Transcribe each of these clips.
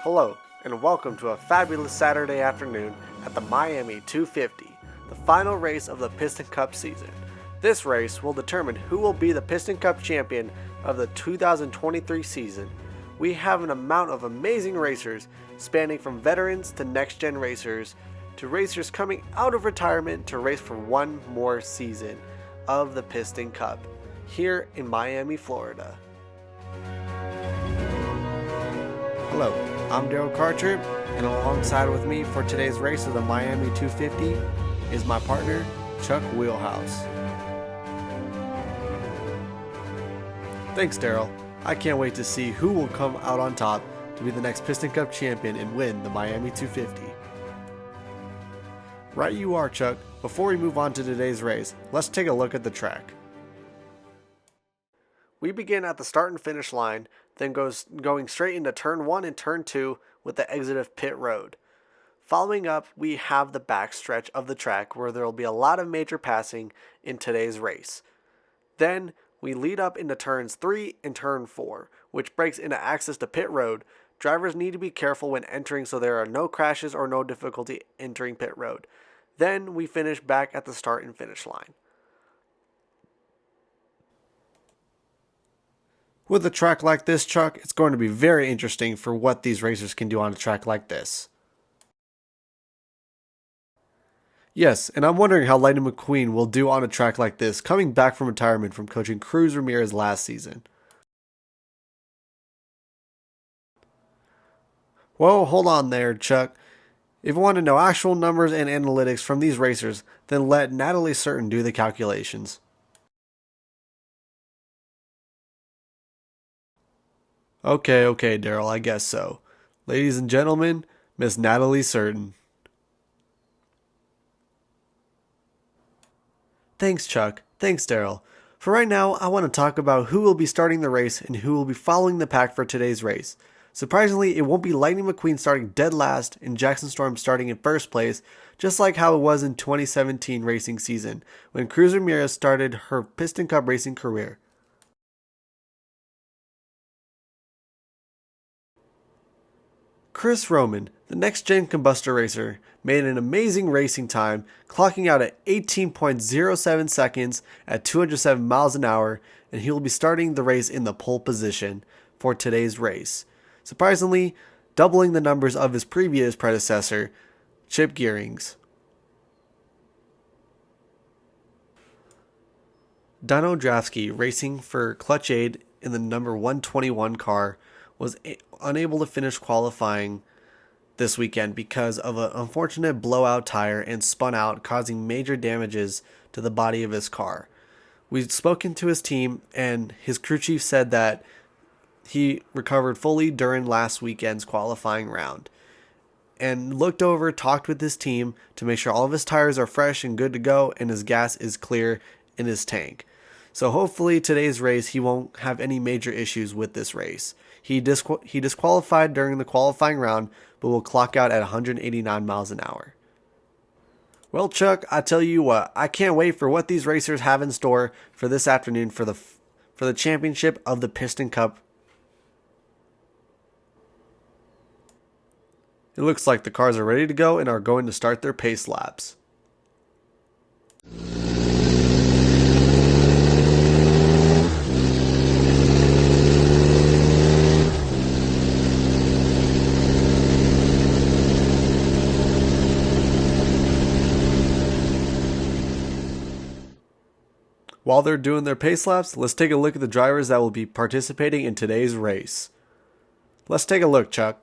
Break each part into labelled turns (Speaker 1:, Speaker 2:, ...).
Speaker 1: Hello, and welcome to a fabulous Saturday afternoon at the Miami 250, the final race of the Piston Cup season. This race will determine who will be the Piston Cup champion of the 2023 season. We have an amount of amazing racers spanning from veterans to next-gen racers to racers coming out of retirement to race for one more season of the Piston Cup here in Miami, Florida. Hello, I'm Daryl Carter, and alongside with me for today's race of the Miami 250 is my partner, Chuck Wheelhouse. Thanks, Daryl. I can't wait to see who will come out on top to be the next Piston Cup champion and win the Miami 250. Right you are, Chuck. Before we move on to today's race, let's take a look at the track. We begin at the start and finish line, then going straight into turn 1 and turn 2 with the exit of pit road. Following up, we have the backstretch of the track where there will be a lot of major passing in today's race. Then we lead up into turns 3 and turn 4, which breaks into access to pit road. Drivers need to be careful when entering so there are no crashes or no difficulty entering pit road. Then we finish back at the start and finish line. With a track like this, Chuck, it's going to be very interesting for what these racers can do on a track like this. Yes, and I'm wondering how Lightning McQueen will do on a track like this, coming back from retirement from coaching Cruz Ramirez last season. Whoa, hold on there, Chuck. If you want to know actual numbers and analytics from these racers, then let Natalie Certain do the calculations. Okay, Daryl, I guess so. Ladies and gentlemen, Miss Natalie Certain. Thanks, Chuck. Thanks, Daryl. For right now, I want to talk about who will be starting the race and who will be following the pack for today's race. Surprisingly, it won't be Lightning McQueen starting dead last and Jackson Storm starting in first place, just like how it was in 2017 racing season, when Cruz Ramirez started her Piston Cup racing career. Chris Roman, the next-gen combustor racer, made an amazing racing time, clocking out at 18.07 seconds at 207 miles an hour, and he will be starting the race in the pole position for today's race, surprisingly doubling the numbers of his previous predecessor, Chip Gearings. Dino Dravsky, racing for Clutch Aid in the number 121 car, was unable to finish qualifying this weekend because of an unfortunate blowout tire and spun out, causing major damages to the body of his car. We've spoken to his team, and his crew chief said that he recovered fully during last weekend's qualifying round and talked with his team to make sure all of his tires are fresh and good to go and his gas is clear in his tank. So hopefully today's race he won't have any major issues with this race. He disqualified during the qualifying round, but will clock out at 189 miles an hour. Well, Chuck, I tell you what, I can't wait for what these racers have in store for this afternoon for the championship of the Piston Cup. It looks like the cars are ready to go and are going to start their pace laps. While they're doing their pace laps, let's take a look at the drivers that will be participating in today's race. Let's take a look, Chuck.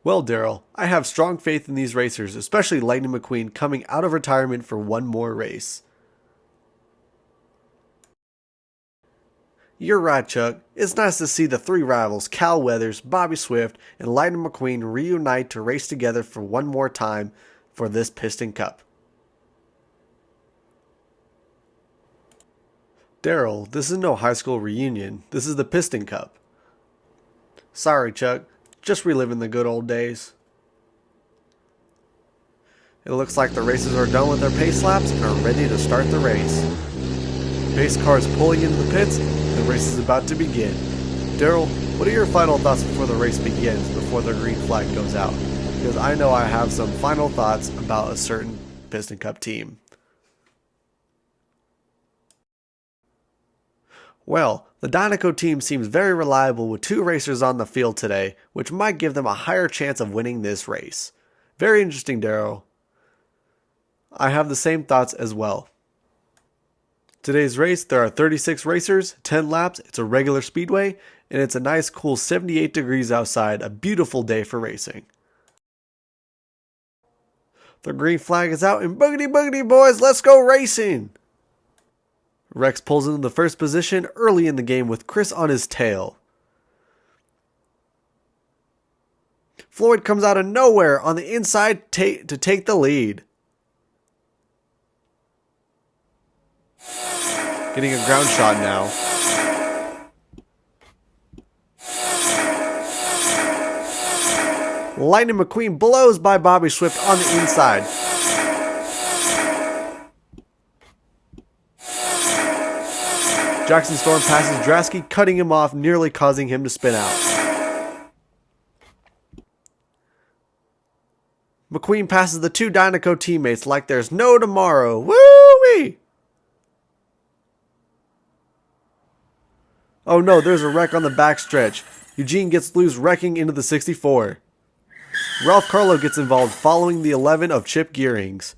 Speaker 1: Well, Daryl, I have strong faith in these racers, especially Lightning McQueen coming out of retirement for one more race. You're right, Chuck. It's nice to see the three rivals, Cal Weathers, Bobby Swift, and Lightning McQueen reunite to race together for one more time for this Piston Cup. Daryl, this is no high school reunion. This is the Piston Cup. Sorry, Chuck. Just reliving the good old days. It looks like the racers are done with their pace laps and are ready to start the race. The pace car is pulling into the pits. The race is about to begin. Daryl, what are your final thoughts before the race begins, before the green flag goes out? Because I know I have some final thoughts about a certain Piston Cup team. Well, the Dinoco team seems very reliable with two racers on the field today, which might give them a higher chance of winning this race. Very interesting, Daryl. I have the same thoughts as well. Today's race, there are 36 racers, 10 laps, it's a regular speedway, and it's a nice cool 78 degrees outside, a beautiful day for racing. The green flag is out and boogity boogity boys, let's go racing! Rex pulls into the first position early in the game with Chris on his tail. Floyd comes out of nowhere on the inside to take the lead. Getting a ground shot now. Lightning McQueen blows by Bobby Swift on the inside. Jackson Storm passes Drasky, cutting him off, nearly causing him to spin out. McQueen passes the two Dinoco teammates like there's no tomorrow. Woo-wee! Oh no, there's a wreck on the backstretch. Eugene gets loose, wrecking into the 64. Ralph Carlo gets involved following the 11 of Chip Gearings.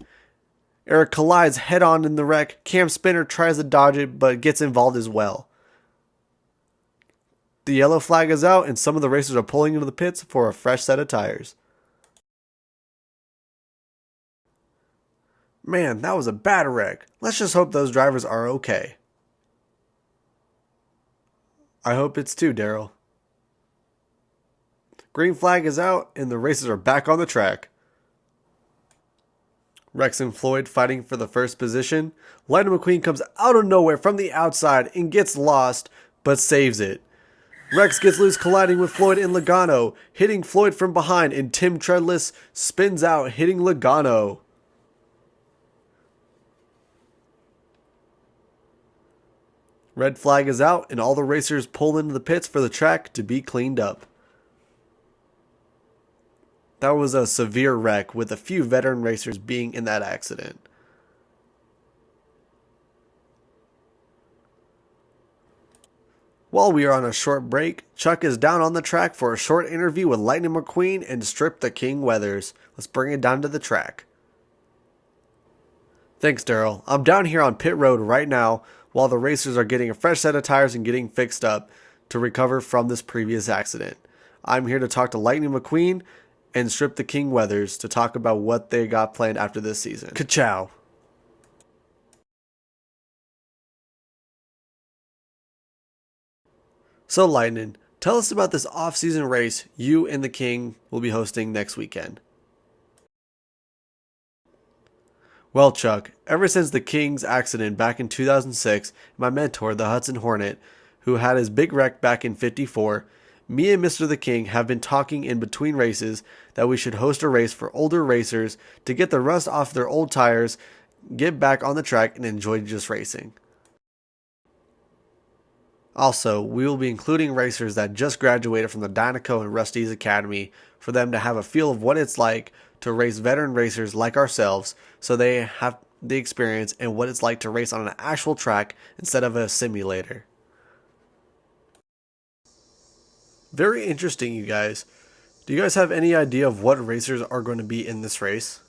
Speaker 1: Eric collides head-on in the wreck. Cam Spinner tries to dodge it, but gets involved as well. The yellow flag is out, and some of the racers are pulling into the pits for a fresh set of tires. Man, that was a bad wreck. Let's just hope those drivers are okay. I hope it's too, Daryl. Green flag is out, and the racers are back on the track. Rex and Floyd fighting for the first position. Lightning McQueen comes out of nowhere from the outside and gets lost, but saves it. Rex gets loose, colliding with Floyd and Logano, hitting Floyd from behind, and Tim Treadless spins out, hitting Logano. Red flag is out, and all the racers pull into the pits for the track to be cleaned up. That was a severe wreck, with a few veteran racers being in that accident. While we are on a short break, Chuck is down on the track for a short interview with Lightning McQueen and Strip the King Weathers. Let's bring it down to the track. Thanks, Daryl. I'm down here on pit road right now while the racers are getting a fresh set of tires and getting fixed up to recover from this previous accident. I'm here to talk to Lightning McQueen and Strip the King Weathers to talk about what they got planned after this season. Ka-chow. So Lightning, tell us about this off-season race you and the King will be hosting next weekend. Well, Chuck, ever since the King's accident back in 2006, my mentor, the Hudson Hornet, who had his big wreck back in 54, me and Mr. the King have been talking in between races that we should host a race for older racers to get the rust off their old tires, get back on the track, and enjoy just racing. Also, we will be including racers that just graduated from the Dinoco and Rusty's Academy for them to have a feel of what it's like to race veteran racers like ourselves, so they have the experience and what it's like to race on an actual track instead of a simulator. Very interesting, you guys. Do you guys have any idea of what racers are going to be in this race?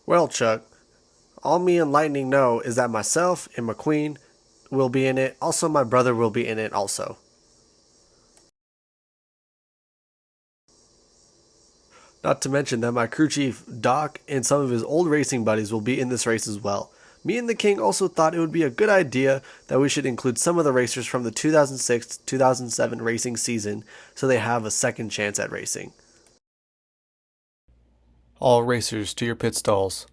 Speaker 1: Well, Chuck, all me and Lightning know is that myself and McQueen will be in it. Also, my brother will be in it also. Not to mention that my crew chief, Doc, and some of his old racing buddies will be in this race as well. Me and the King also thought it would be a good idea that we should include some of the racers from the 2006-2007 racing season so they have a second chance at racing. All racers to your pit stalls.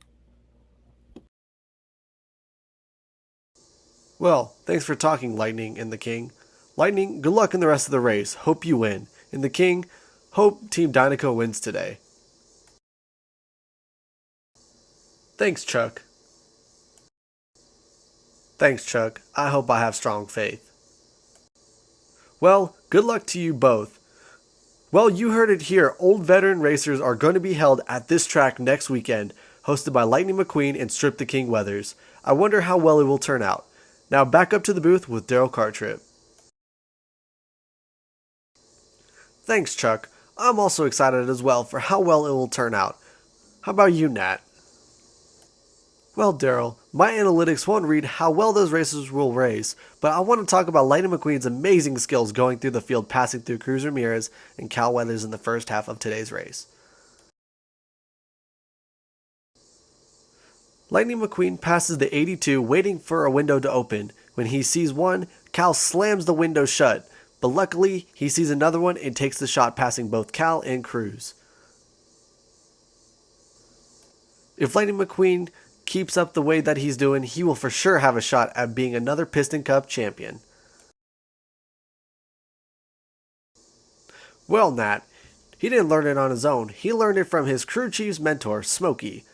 Speaker 1: Well, thanks for talking, Lightning and the King. Lightning, good luck in the rest of the race. Hope you win. And the King, hope Team Dinoco wins today. Thanks, Chuck. Thanks, Chuck. I hope I have strong faith. Well, good luck to you both. Well, you heard it here. Old veteran racers are going to be held at this track next weekend, hosted by Lightning McQueen and Strip the King Weathers. I wonder how well it will turn out. Now back up to the booth with Daryl Cartrip. Thanks, Chuck. I'm also excited as well for how well it will turn out. How about you, Nat? Well, Daryl, my analytics won't read how well those racers will race, but I want to talk about Lightning McQueen's amazing skills going through the field, passing through Cruz Ramirez and Cal Weathers in the first half of today's race. Lightning McQueen passes the 82, waiting for a window to open. When he sees one, Cal slams the window shut, but luckily he sees another one and takes the shot, passing both Cal and Cruz. If Lightning McQueen keeps up the way that he's doing, he will for sure have a shot at being another Piston Cup champion. Well, Nat, he didn't learn it on his own. He learned it from his crew chief's mentor, Smokey.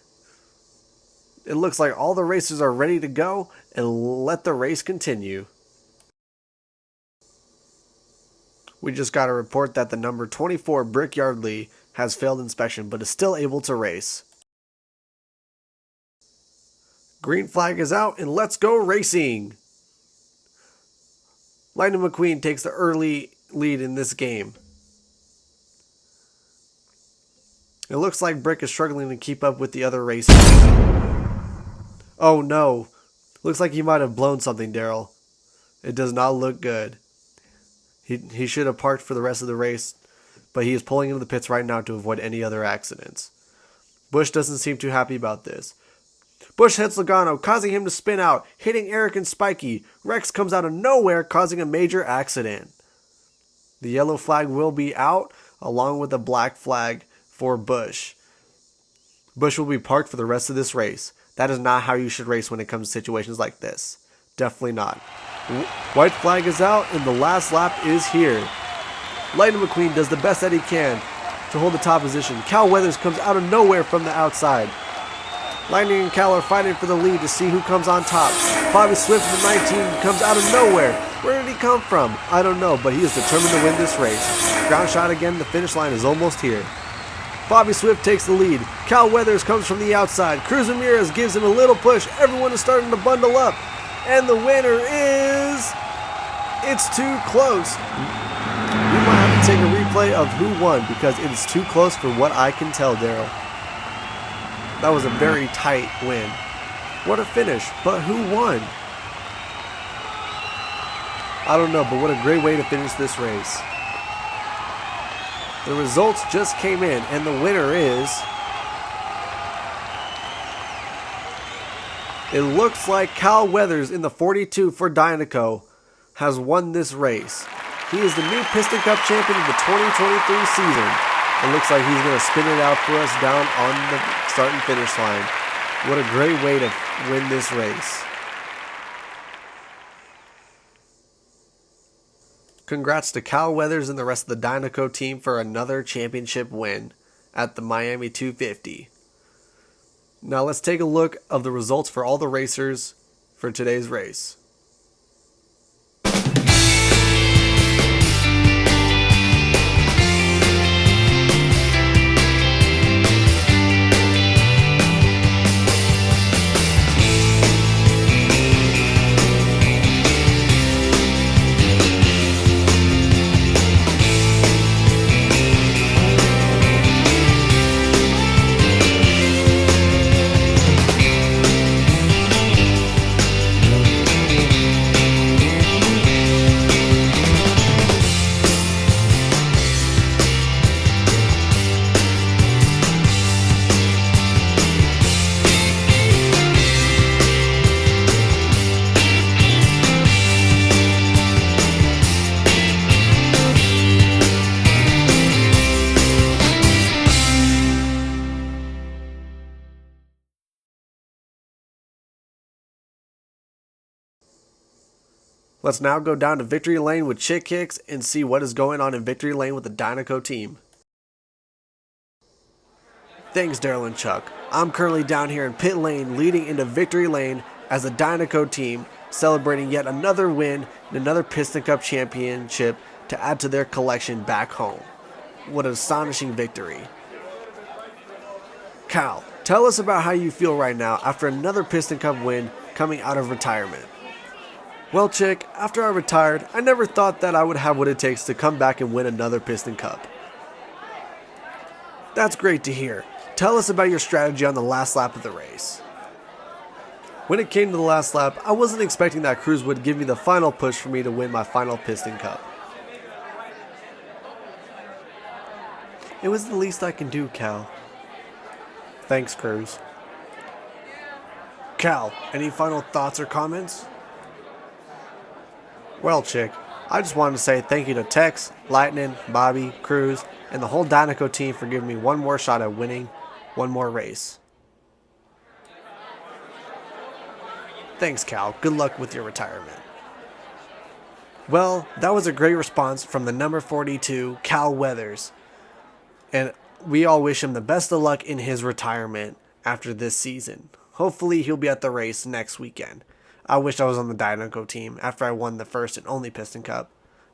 Speaker 1: It looks like all the racers are ready to go, and let the race continue. We just got a report that the number 24 Brickyard Lee has failed inspection but is still able to race. Green flag is out, and let's go racing! Lightning McQueen takes the early lead in this game. It looks like Brick is struggling to keep up with the other racers. Oh no! Looks like he might have blown something, Daryl. It does not look good. He should have parked for the rest of the race, but he is pulling into the pits right now to avoid any other accidents. Busch doesn't seem too happy about this. Busch hits Logano, causing him to spin out, hitting Eric and Spiky. Rex comes out of nowhere, causing a major accident. The yellow flag will be out, along with a black flag for Busch. Busch will be parked for the rest of this race. That is not how you should race when it comes to situations like this. Definitely not. White flag is out, and the last lap is here. Lightning McQueen does the best that he can to hold the top position. Cal Weathers comes out of nowhere from the outside. Lightning and Cal are fighting for the lead to see who comes on top. Bobby Swift from 19 comes out of nowhere. Where did he come from? I don't know, but he is determined to win this race. Ground shot again, the finish line is almost here. Bobby Swift takes the lead. Cal Weathers comes from the outside. Cruz Ramirez gives him a little push. Everyone is starting to bundle up. And the winner is... It's too close. We might have to take a replay of who won because it is too close for what I can tell, Daryl. That was a very tight win. What a finish, but who won? I don't know, but what a great way to finish this race. The results just came in, and the winner is... It looks like Cal Weathers in the 42 for Dinoco has won this race. He is the new Piston Cup champion of the 2023 season. It looks like he's going to spin it out for us down on the start and finish line. What a great way to win this race. Congrats to Cal Weathers and the rest of the Dinoco team for another championship win at the Miami 250. Now let's take a look of the results for all the racers for today's race. Let's now go down to Victory Lane with Chick Hicks and see what is going on in Victory Lane with the Dynaco team. Thanks, Daryl and Chuck. I'm currently down here in pit lane leading into Victory Lane as the Dynaco team celebrating yet another win and another Piston Cup championship to add to their collection back home. What an astonishing victory. Cal, tell us about how you feel right now after another Piston Cup win coming out of retirement. Well, Chick, after I retired, I never thought that I would have what it takes to come back and win another Piston Cup. That's great to hear. Tell us about your strategy on the last lap of the race. When it came to the last lap, I wasn't expecting that Cruz would give me the final push for me to win my final Piston Cup. It was the least I can do, Cal. Thanks, Cruz. Cal, any final thoughts or comments? Well, Chick, I just wanted to say thank you to Tex, Lightning, Bobby, Cruz, and the whole Dynaco team for giving me one more shot at winning one more race. Thanks, Cal. Good luck with your retirement. Well, that was a great response from the number 42, Cal Weathers. And we all wish him the best of luck in his retirement after this season. Hopefully he'll be at the race next weekend. I wish I was on the Dynaco team after I won the first and only Piston Cup.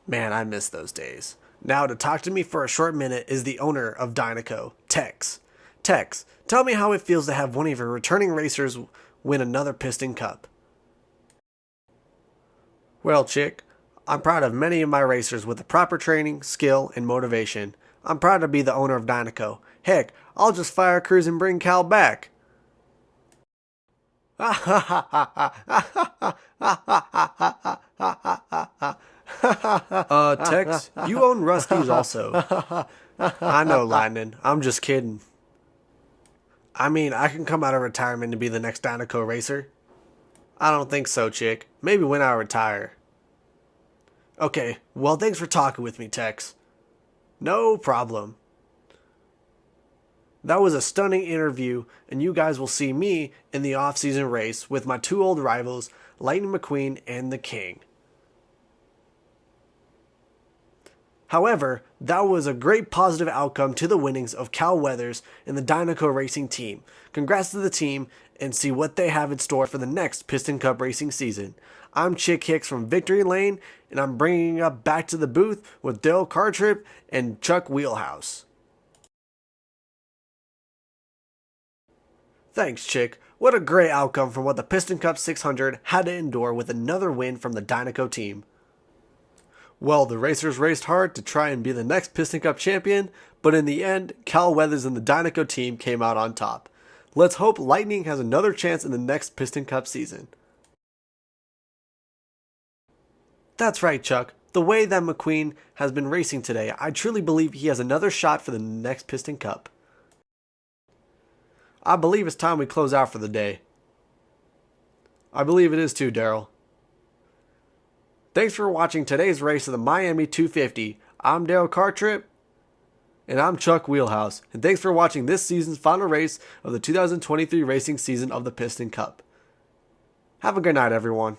Speaker 1: Man, I miss those days. Now to talk to me for a short minute is the owner of Dynaco, Tex. Tex, tell me how it feels to have one of your returning racers win another Piston Cup. Well, Chick, I'm proud of many of my racers with the proper training, skill, and motivation. I'm proud to be the owner of Dynaco. Heck, I'll just fire Cruz and bring Cal back. Tex, you own Rusty's also. I know, Lightning. I'm just kidding. I mean, I can come out of retirement to be the next Dynaco racer. I don't think so, Chick. Maybe when I retire. Okay, well, thanks for talking with me, Tex. No problem. That was a stunning interview, and you guys will see me in the off-season race with my two old rivals, Lightning McQueen and the King. However, that was a great positive outcome to the winnings of Cal Weathers and the Dynaco Racing team. Congrats to the team, and see what they have in store for the next Piston Cup racing season. I'm Chick Hicks from Victory Lane, and I'm bringing up back to the booth with Dale Cartrip and Chuck Wheelhouse. Thanks, Chick. What a great outcome from what the Piston Cup 600 had to endure with another win from the Dynaco team. Well, the racers raced hard to try and be the next Piston Cup champion, but in the end, Cal Weathers and the Dynaco team came out on top. Let's hope Lightning has another chance in the next Piston Cup season. That's right, Chuck. The way that McQueen has been racing today, I truly believe he has another shot for the next Piston Cup. I believe it's time we close out for the day. I believe it is too, Daryl. Thanks for watching today's race of the Miami 250. I'm Dale Cartrip. And I'm Chuck Wheelhouse. And thanks for watching this season's final race of the 2023 racing season of the Piston Cup. Have a good night, everyone.